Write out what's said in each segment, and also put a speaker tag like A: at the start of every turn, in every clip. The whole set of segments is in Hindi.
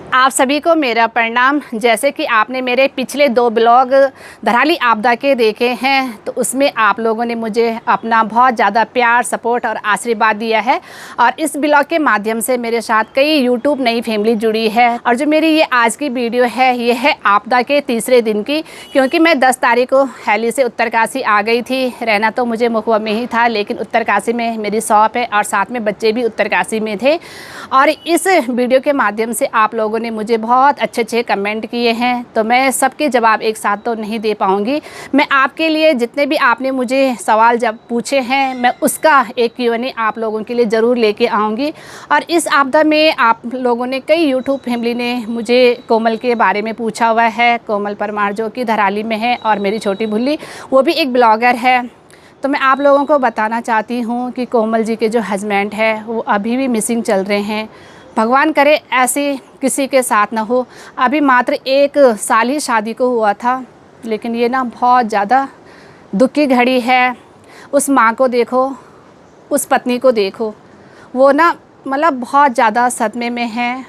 A: आप सभी को मेरा प्रणाम। जैसे कि आपने मेरे पिछले 2 ब्लॉग धराली आपदा के देखे हैं, तो उसमें आप लोगों ने मुझे अपना बहुत ज़्यादा प्यार, सपोर्ट और आशीर्वाद दिया है। और इस ब्लॉग के माध्यम से मेरे साथ कई यूट्यूब नई फैमिली जुड़ी है। और जो मेरी ये आज की वीडियो है, ये है आपदा के तीसरे दिन की। क्योंकि मैं 10 तारीख को हैली से उत्तरकाशी आ गई थी। रहना तो मुझे महुआ में ही था, लेकिन उत्तरकाशी में मेरी शॉप है और साथ में बच्चे भी उत्तरकाशी में थे। और इस वीडियो के माध्यम से आप लोगों ने मुझे बहुत अच्छे कमेंट किए हैं, तो मैं सबके जवाब एक साथ तो नहीं दे पाऊंगी। मैं आपके लिए जितने भी आपने मुझे सवाल जब पूछे हैं, मैं उसका एक Q&A आप लोगों के लिए ज़रूर लेके आऊँगी। और इस आपदा में आप लोगों ने, कई यूट्यूब फैमिली ने मुझे कोमल के बारे में पूछा हुआ है। कोमल परमार जो कि धराली में है, और मेरी छोटी भुल्ली वो भी एक ब्लॉगर है। तो मैं आप लोगों को बताना चाहती हूँ कि कोमल जी के जो हस्बैंड है वो अभी भी मिसिंग चल रहे हैं। भगवान करे ऐसे किसी के साथ ना हो। अभी मात्र 1 साल ही शादी को हुआ था, लेकिन ये ना बहुत ज़्यादा दुख की घड़ी है। उस माँ को देखो, उस पत्नी को देखो, वो ना मतलब बहुत ज़्यादा सदमे में है।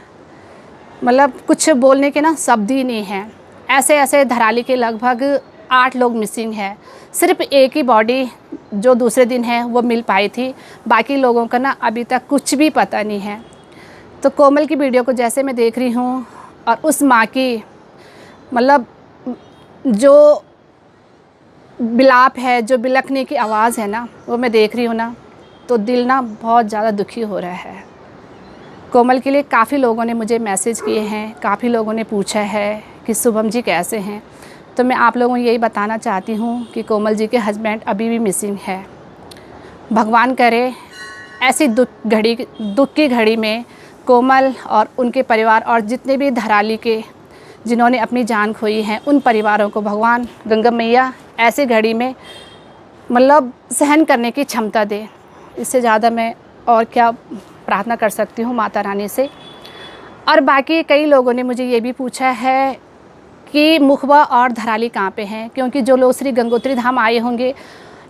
A: मतलब कुछ बोलने के ना शब्द ही नहीं हैं। ऐसे धराली के लगभग 8 लोग मिसिंग हैं। सिर्फ एक ही बॉडी जो दूसरे दिन है वो मिल पाई थी। बाकी लोगों का ना अभी तक कुछ भी पता नहीं है। तो कोमल की वीडियो को जैसे मैं देख रही हूँ, और उस माँ की मतलब जो बिलाप है, जो बिलखने की आवाज़ है ना, वो मैं देख रही हूँ ना, तो दिल ना बहुत ज़्यादा दुखी हो रहा है। कोमल के लिए काफ़ी लोगों ने मुझे मैसेज किए हैं, काफ़ी लोगों ने पूछा है कि शुभम जी कैसे हैं। तो मैं आप लोगों को यही बताना चाहती हूँ कि कोमल जी के हस्बैंड अभी भी मिसिंग है। भगवान करे ऐसी दुख की घड़ी में कोमल और उनके परिवार और जितने भी धराली के जिन्होंने अपनी जान खोई है, उन परिवारों को भगवान गंगा मैया ऐसी घड़ी में मतलब सहन करने की क्षमता दे। इससे ज़्यादा मैं और क्या प्रार्थना कर सकती हूँ माता रानी से। और बाकी कई लोगों ने मुझे ये भी पूछा है कि मुखबा और धराली कहाँ पे हैं। क्योंकि जो लोग श्री गंगोत्री धाम आए होंगे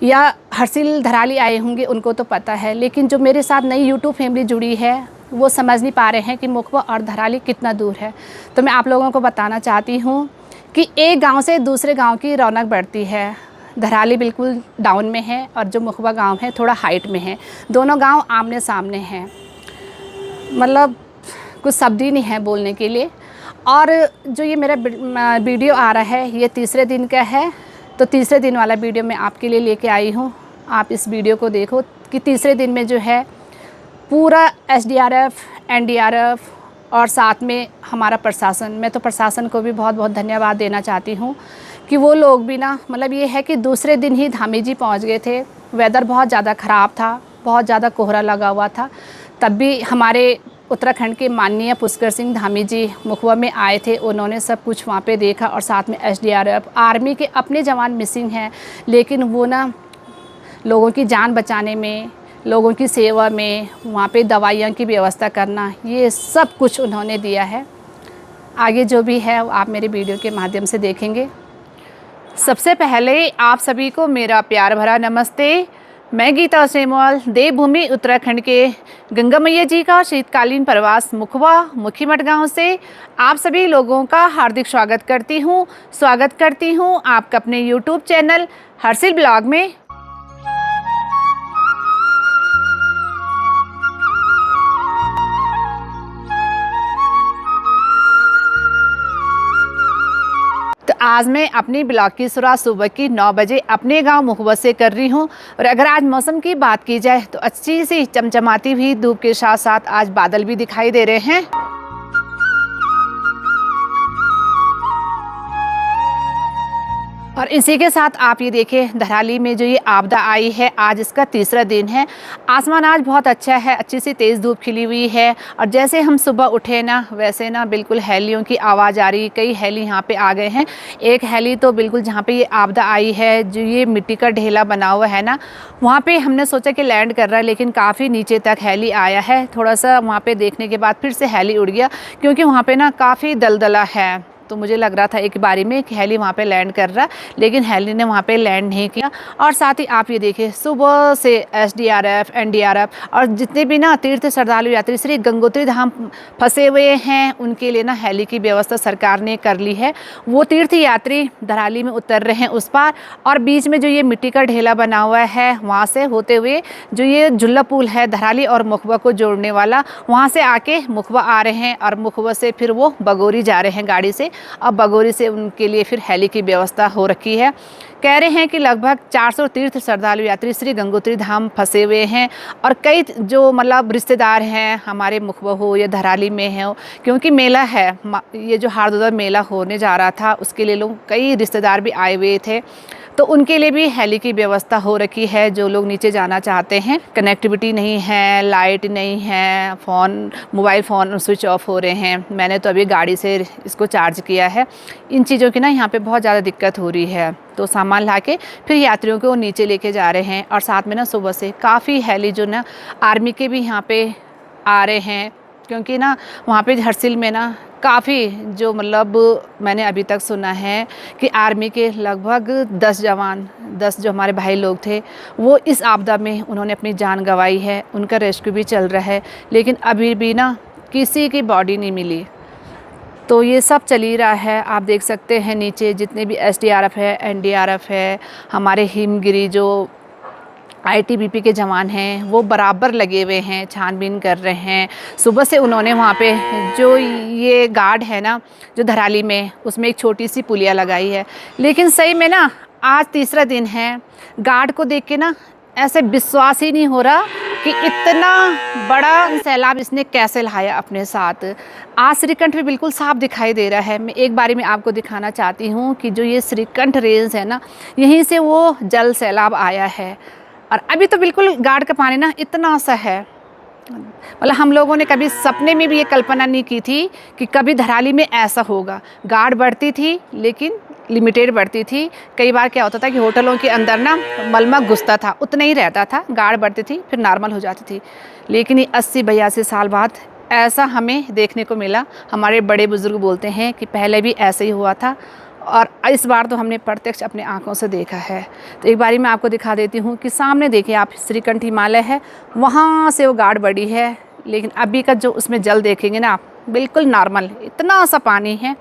A: या हरसिल धराली आए होंगे उनको तो पता है, लेकिन जो मेरे साथ नई यूट्यूब फैमिली जुड़ी है वो समझ नहीं पा रहे हैं कि मुखबा और धराली कितना दूर है। तो मैं आप लोगों को बताना चाहती हूँ कि एक गांव से दूसरे गांव की रौनक बढ़ती है। धराली बिल्कुल डाउन में है और जो मुखबा गांव है थोड़ा हाइट में है। दोनों गांव आमने सामने हैं। मतलब कुछ शब्द ही नहीं है बोलने के लिए। और जो ये मेरा वीडियो आ रहा है ये तीसरे दिन का है, तो तीसरे दिन वाला वीडियो मैं आपके लिए लेके आई हूँ। आप इस वीडियो को देखो कि तीसरे दिन में जो है पूरा SDRF, NDRF और साथ में हमारा प्रशासन, मैं तो प्रशासन को भी बहुत बहुत धन्यवाद देना चाहती हूँ कि वो लोग भी ना, मतलब ये है कि दूसरे दिन ही धामी जी पहुँच गए थे। वेदर बहुत ज़्यादा ख़राब था, बहुत ज़्यादा कोहरा लगा हुआ था। तब भी हमारे उत्तराखंड के माननीय पुष्कर सिंह धामी जी मुखबा में आए थे। उन्होंने सब कुछ वहाँ पे देखा और साथ में SDRF, आर्मी के अपने जवान मिसिंग हैं, लेकिन वो ना लोगों की जान बचाने में, लोगों की सेवा में, वहाँ पे दवाइयाँ की व्यवस्था करना, ये सब कुछ उन्होंने दिया है। आगे जो भी है वो आप मेरे वीडियो के माध्यम से देखेंगे। सबसे पहले आप सभी को मेरा प्यार भरा नमस्ते। मैं गीता सेमवाल, देवभूमि उत्तराखंड के गंगा मैया जी का शीतकालीन प्रवास मुखबा मुखीमठ गांव से आप सभी लोगों का हार्दिक स्वागत करती हूं आपका अपने YouTube चैनल हर्षिल ब्लॉग में। तो आज मैं अपनी ब्लॉग की शुरुआत सुबह की 9 बजे अपने गांव मुखबा से कर रही हूं। और अगर आज मौसम की बात की जाए तो अच्छी सी चमचमाती हुई धूप के साथ साथ आज बादल भी दिखाई दे रहे हैं। और इसी के साथ आप ये देखें, धराली में जो ये आपदा आई है, आज इसका तीसरा दिन है। आसमान आज बहुत अच्छा है, अच्छी सी तेज़ धूप खिली हुई है। और जैसे हम सुबह उठे ना, वैसे ना बिल्कुल हेलियों की आवाज़ आ रही। कई हेली यहाँ पे आ गए हैं। एक हेली तो बिल्कुल जहाँ पे ये आपदा आई है, जो ये मिट्टी का ढेला बना हुआ है ना, वहाँ पे हमने सोचा कि लैंड कर रहा है, लेकिन काफ़ी नीचे तक हेली आया है। थोड़ा सा वहाँ पे देखने के बाद फिर से हेली उड़ गया, क्योंकि वहाँ पे ना काफ़ी दलदला है। तो मुझे लग रहा था एक बारी में कि हेली वहाँ पे लैंड कर रहा, लेकिन हेली ने वहाँ पे लैंड नहीं किया। और साथ ही आप ये देखिए सुबह से SDRF, NDRF और जितने भी ना तीर्थ श्रद्धालु यात्री श्री गंगोत्री धाम फंसे हुए हैं उनके लिए ना हेली की व्यवस्था सरकार ने कर ली है। वो तीर्थ यात्री धराली में उतर रहे हैं उस पार, और बीच में जो ये मिट्टी का ढेला बना हुआ है वहाँ से होते हुए जो ये झुल्ला पुल है धराली और मुखबा को जोड़ने वाला, वहाँ से आके मुखबा आ रहे हैं और मुखबा से फिर वो बगोरी जा रहे हैं गाड़ी से। अब बगोरी से उनके लिए फिर हेली की व्यवस्था हो रखी है। कह रहे हैं कि लगभग 400 तीर्थ श्रद्धालु यात्री श्री गंगोत्री धाम फंसे हुए हैं, और कई जो मतलब रिश्तेदार हैं हमारे मुखबा हो या धराली में हो, क्योंकि मेला है, ये जो हारदोदा मेला होने जा रहा था उसके लिए लोग कई रिश्तेदार भी आए हुए थे, तो उनके लिए भी हेली की व्यवस्था हो रखी है। जो लोग नीचे जाना चाहते हैं, कनेक्टिविटी नहीं है, लाइट नहीं है, मोबाइल फ़ोन स्विच ऑफ हो रहे हैं। मैंने तो अभी गाड़ी से इसको चार्ज किया है। इन चीज़ों की ना यहाँ पे बहुत ज़्यादा दिक्कत हो रही है, तो सामान ला के फिर यात्रियों को नीचे लेके जा रहे हैं। और साथ में ना सुबह से काफ़ी हेली जो ना आर्मी के भी यहाँ पे आ रहे हैं, क्योंकि ना वहाँ पे हरसिल में ना काफ़ी जो मतलब मैंने अभी तक सुना है कि आर्मी के लगभग 10 जवान, 10 जो हमारे भाई लोग थे वो इस आपदा में उन्होंने अपनी जान गंवाई है। उनका रेस्क्यू भी चल रहा है, लेकिन अभी भी ना किसी की बॉडी नहीं मिली। तो ये सब चल ही रहा है। आप देख सकते हैं नीचे जितने भी SDRF है, NDRF है, हमारे हिमगिरी जो ITBP के जवान हैं वो बराबर लगे हुए हैं, छानबीन कर रहे हैं। सुबह से उन्होंने वहाँ पे जो ये गार्ड है ना जो धराली में, उसमें एक छोटी सी पुलिया लगाई है। लेकिन सही में ना आज तीसरा दिन है, गार्ड को देख के ना ऐसे विश्वास ही नहीं हो रहा कि इतना बड़ा सैलाब इसने कैसे लाया अपने साथ। आज श्रीकंठ भी बिल्कुल साफ दिखाई दे रहा है। मैं एक बारी में आपको दिखाना चाहती हूँ कि जो ये श्रीकंठ रेंज है ना, यहीं से वो जल सैलाब आया है। और अभी तो बिल्कुल गार्ड का पानी ना इतना सा है, मतलब हम लोगों ने कभी सपने में भी ये कल्पना नहीं की थी कि कभी धराली में ऐसा होगा। गार्ड बढ़ती थी लेकिन लिमिटेड बढ़ती थी। कई बार क्या होता था कि होटलों के अंदर ना मलमा घुसता था, उतना ही रहता था, गार्ड बढ़ती थी फिर नॉर्मल हो जाती थी। लेकिन ये 80-82 साल बाद ऐसा हमें देखने को मिला। हमारे बड़े बुज़ुर्ग बोलते हैं कि पहले भी ऐसे ही हुआ था, और इस बार तो हमने प्रत्यक्ष अपने आंखों से देखा है। तो एक बारी मैं आपको दिखा देती हूँ कि सामने देखिए आप, श्रीकंठ हिमालय है, वहाँ से वो गार्ड बढ़ी है। लेकिन अभी का जो उसमें जल देखेंगे ना आप, बिल्कुल नॉर्मल, इतना सा पानी है,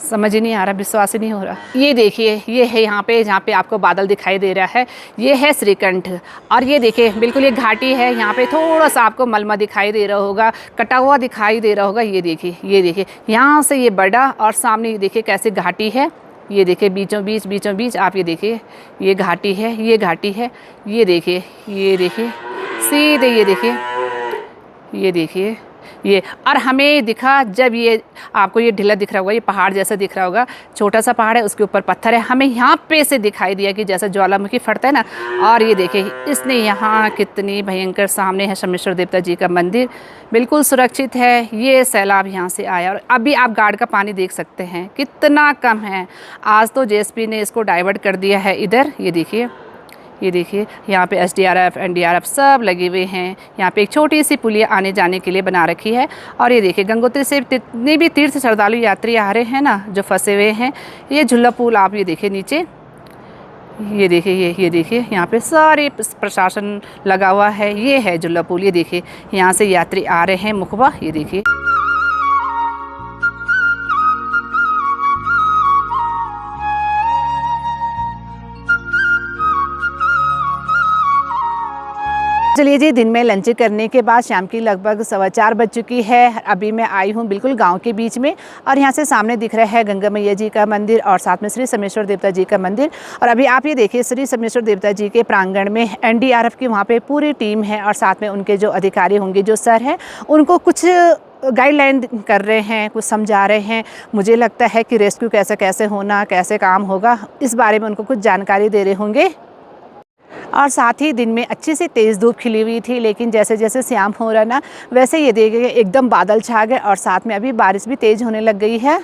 A: समझ ही नहीं आ रहा, विश्वास ही नहीं हो रहा। ये देखिए, ये है यहाँ पे जहाँ पे आपको बादल दिखाई दे रहा है, ये है श्रीकंठ। और ये देखिए बिल्कुल ये घाटी है, यहाँ पे थोड़ा सा आपको मलमा दिखाई दे रहा होगा, कटा हुआ दिखाई दे रहा होगा। ये देखिए यहाँ से ये बड़ा, और सामने ये देखिए कैसे घाटी है। ये देखिए बीचों बीच आप ये देखिए, ये घाटी है, ये घाटी है। ये देखिए सीधे, ये देखिए ये। और हमें दिखा जब ये आपको ये ढीला दिख रहा होगा, ये पहाड़ जैसा दिख रहा होगा, छोटा सा पहाड़ है, उसके ऊपर पत्थर है। हमें यहाँ पे से दिखाई दिया कि जैसा ज्वालामुखी फटता है ना। और ये देखिए इसने यहाँ कितनी भयंकर, सामने है शमेश्वर देवता जी का मंदिर, बिल्कुल सुरक्षित है। ये सैलाब यहाँ से आया, और अभी आप गार्ड का पानी देख सकते हैं कितना कम है। आज तो JSP ने इसको डाइवर्ट कर दिया है इधर। ये देखिए यहाँ पे SDRF, NDRF सब लगे हुए हैं। यहाँ पे एक छोटी सी पुलिया आने जाने के लिए बना रखी है। और ये देखिए गंगोत्री से जितने भी तीर्थ श्रद्धालु यात्री आ रहे हैं ना जो फंसे हुए हैं, ये झुल्ला पुल आप ये देखिए नीचे, ये देखिए यहाँ पे सारे प्रशासन लगा हुआ है। ये है झुल्ला पुल, ये देखिए यहाँ से यात्री आ रहे हैं मुखबा, ये देखिए। चलिए जी, दिन में लंच करने के बाद शाम की लगभग 4:15 बज चुकी है। अभी मैं आई हूँ बिल्कुल गांव के बीच में, और यहाँ से सामने दिख रहा है गंगा मैया जी का मंदिर और साथ में श्री समेश्वर देवता जी का मंदिर। और अभी आप ये देखिए श्री समेश्वर देवता जी के प्रांगण में NDRF की वहाँ पे पूरी टीम है, और साथ में उनके जो अधिकारी होंगे, जो सर हैं, उनको कुछ गाइडलाइन कर रहे हैं, कुछ समझा रहे हैं। मुझे लगता है कि रेस्क्यू कैसे होना, कैसे काम होगा, इस बारे में उनको कुछ जानकारी दे रहे होंगे। और साथ ही दिन में अच्छी सी तेज़ धूप खिली हुई थी, लेकिन जैसे जैसे शाम हो रहा ना, वैसे ये देखिए एकदम बादल छा गए, और साथ में अभी बारिश भी तेज़ होने लग गई है।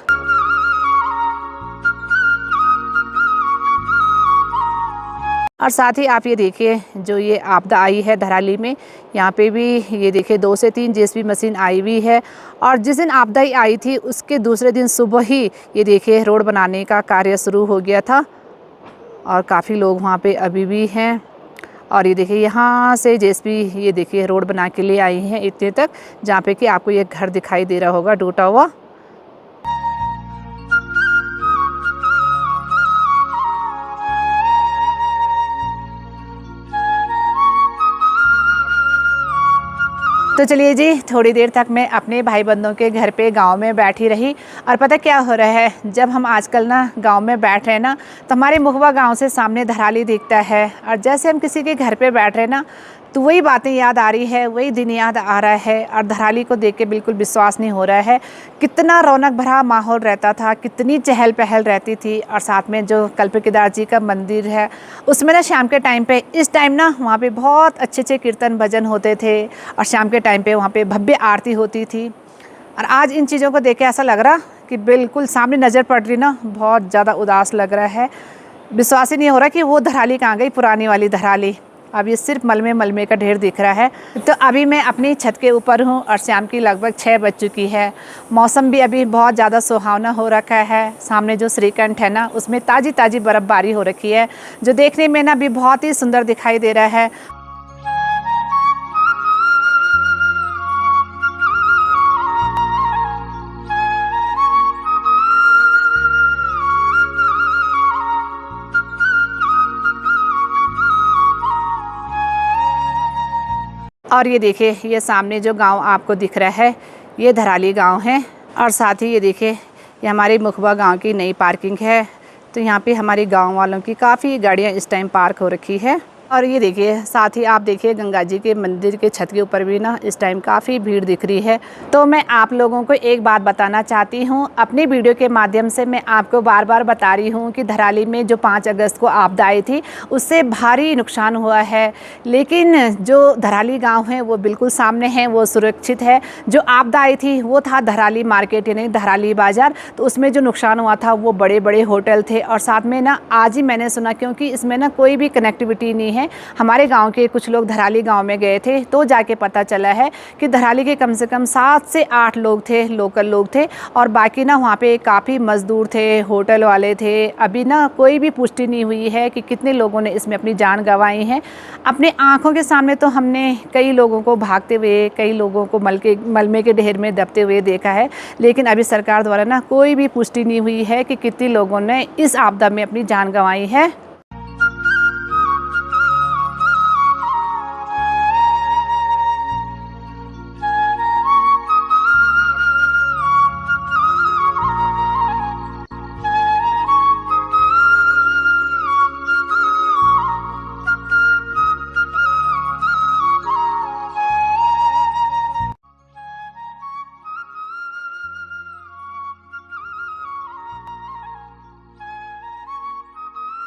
A: और साथ ही आप ये देखिए जो ये आपदा आई है धराली में, यहाँ पे भी ये देखिए 2 से 3 जेसीबी मशीन आई हुई है। और जिस दिन आपदा आई थी उसके दूसरे दिन सुबह ही ये देखिए रोड बनाने का कार्य शुरू हो गया था और काफ़ी लोग वहाँ पे अभी भी हैं। और ये देखिए यहाँ से जेसीबी ये देखिए रोड बना के ले आई हैं इतने तक, जहाँ पे कि आपको ये घर दिखाई दे रहा होगा टूटा हुआ। तो चलिए जी, थोड़ी देर तक मैं अपने भाई बंधुओं के घर पे गांव में बैठी रही। और पता क्या हो रहा है, जब हम आजकल ना गांव में बैठ रहे हैं ना, तो हमारे मुखबा गांव से सामने धराली दिखता है। और जैसे हम किसी के घर पे बैठ रहे हैं ना, तो वही बातें याद आ रही है, वही दिन याद आ रहा है। और धराली को देख के बिल्कुल विश्वास नहीं हो रहा है, कितना रौनक भरा माहौल रहता था, कितनी चहल पहल रहती थी। और साथ में जो कल्प केदार जी का मंदिर है, उसमें ना शाम के टाइम पे, इस टाइम ना वहाँ पे बहुत अच्छे अच्छे कीर्तन भजन होते थे। और शाम के टाइम पे वहाँ पे भव्य आरती होती थी। और आज इन चीज़ों को देख के ऐसा लग रहा कि बिल्कुल सामने नज़र पड़ रही ना, बहुत ज़्यादा उदास लग रहा है। विश्वास ही नहीं हो रहा कि वो धराली कहाँ गई, पुरानी वाली धराली। अब ये सिर्फ मलमे का ढेर दिख रहा है। तो अभी मैं अपनी छत के ऊपर हूँ और शाम की लगभग 6 बज चुकी है। मौसम भी अभी बहुत ज़्यादा सुहावना हो रखा है। सामने जो श्रीकंठ है ना, उसमें ताज़ी ताज़ी बर्फ़बारी हो रखी है, जो देखने में ना भी बहुत ही सुंदर दिखाई दे रहा है। और ये देखिए, ये सामने जो गांव आपको दिख रहा है, ये धराली गांव है। और साथ ही ये देखिए, ये हमारे मुखबा गांव की नई पार्किंग है। तो यहाँ पे हमारे गांव वालों की काफ़ी गाड़ियाँ इस टाइम पार्क हो रखी है। और ये देखिए, साथ ही आप देखिए गंगा जी के मंदिर के छत के ऊपर भी ना इस टाइम काफ़ी भीड़ दिख रही है। तो मैं आप लोगों को एक बात बताना चाहती हूँ, अपनी वीडियो के माध्यम से मैं आपको बार बार बता रही हूँ कि धराली में जो 5 अगस्त को आपदा आई थी, उससे भारी नुकसान हुआ है। लेकिन जो धराली गाँव है वो बिल्कुल सामने है, वो सुरक्षित है। जो आपदा आई थी वो था धराली मार्केट, यानी धराली बाज़ार। तो उसमें जो नुकसान हुआ था वो बड़े बड़े होटल थे। और साथ में ना आज ही मैंने सुना, क्योंकि इसमें ना कोई भी कनेक्टिविटी नहीं है, हमारे गांव के कुछ लोग धराली गांव में गए थे, तो जाके पता चला है कि धराली के कम से कम 7 से 8 लोग थे, लोकल लोग थे। और बाकी ना वहाँ पे काफ़ी मज़दूर थे, होटल वाले थे। अभी ना कोई भी पुष्टि नहीं हुई है कि कितने लोगों ने इसमें अपनी जान गंवाई है। अपने आँखों के सामने तो हमने कई लोगों को भागते हुए, कई लोगों को मलमे के ढेर में दबते हुए देखा है। लेकिन अभी सरकार द्वारा ना कोई भी पुष्टि नहीं हुई है कि कितने लोगों ने इस आपदा में अपनी जान गंवाई है।